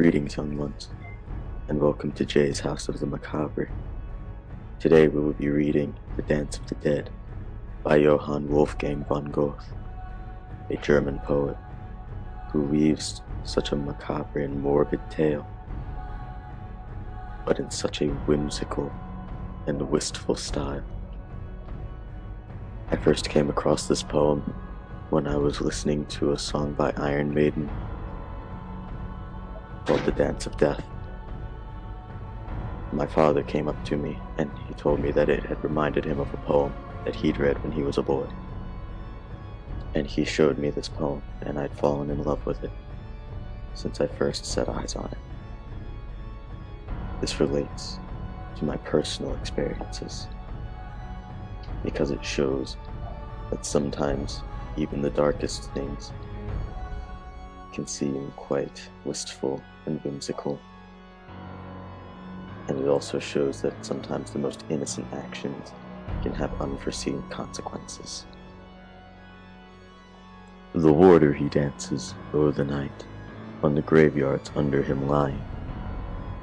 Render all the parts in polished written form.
Greetings, young ones, and welcome to Jay's House of the Macabre. Today we will be reading The Dance of the Dead by Johann Wolfgang von Goethe, a German poet who weaves such a macabre and morbid tale, but in such a whimsical and wistful style. I first came across this poem when I was listening to a song by Iron Maiden called The Dance of Death. My father came up to me and he told me that it had reminded him of a poem that he'd read when he was a boy. And he showed me this poem, and I'd fallen in love with it since I first set eyes on it. This relates to my personal experiences because it shows that sometimes even the darkest things can seem quite wistful and whimsical. And it also shows that sometimes the most innocent actions can have unforeseen consequences. The warder he dances o'er the night, on the graveyards under him lying.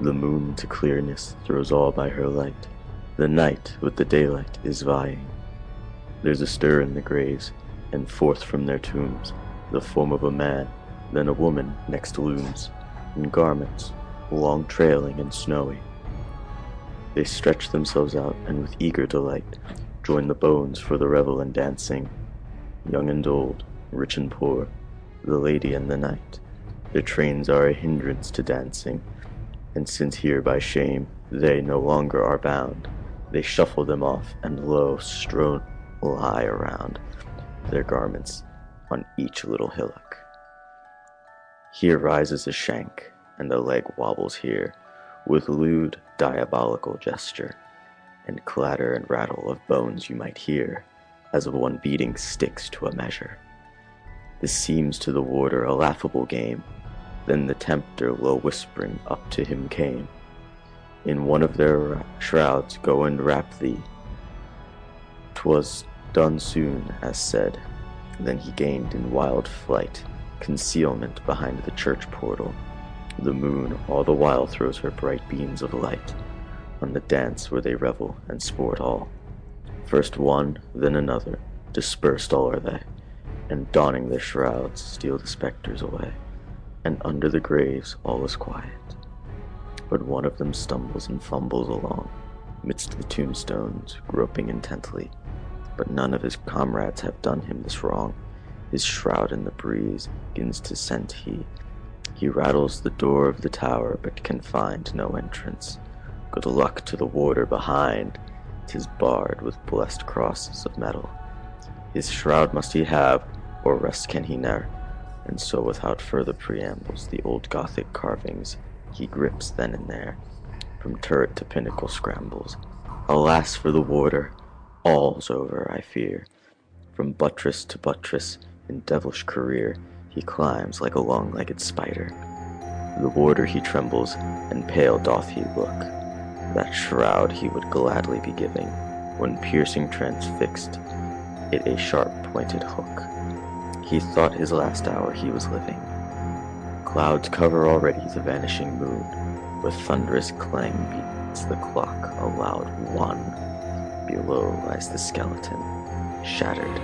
The moon to clearness throws all by her light, the night with the daylight is vying. There's a stir in the graves, and forth from their tombs the form of a man, then a woman next looms, in garments long trailing and snowy. They stretch themselves out and with eager delight join the bones for the revel and dancing. Young and old, rich and poor, the lady and the knight, their trains are a hindrance to dancing, and since here by shame they no longer are bound, they shuffle them off and lo, strown lie around their garments on each little hillock. Here rises a shank, and a leg wobbles here, with lewd, diabolical gesture, and clatter and rattle of bones you might hear, as of one beating sticks to a measure. This seems to the warder a laughable game. Then the tempter, low whispering, up to him came. In one of their shrouds go and wrap thee. 'Twas done soon, as said. Then he gained in wild flight concealment behind the church portal. The moon all the while throws her bright beams of light on the dance where they revel and sport all. First one, then another, dispersed all are they, and donning their shrouds steal the spectres away, and under the graves all is quiet. But one of them stumbles and fumbles along midst the tombstones, groping intently, but none of his comrades have done him this wrong. His shroud in the breeze begins to scent he rattles the door of the tower, but can find no entrance. Good luck to the warder behind, 'tis barred with blessed crosses of metal. His shroud must he have, or rest can he ne'er, and so without further preambles the old Gothic carvings he grips then and there, from turret to pinnacle scrambles. Alas for the warder, all's over, I fear. From buttress to buttress in devilish career he climbs like a long-legged spider. The warder he trembles, and pale doth he look. That shroud he would gladly be giving, when piercing transfixed it a sharp-pointed hook. He thought his last hour he was living. Clouds cover already the vanishing moon. With thunderous clang beats the clock a loud one. Below lies the skeleton, shattered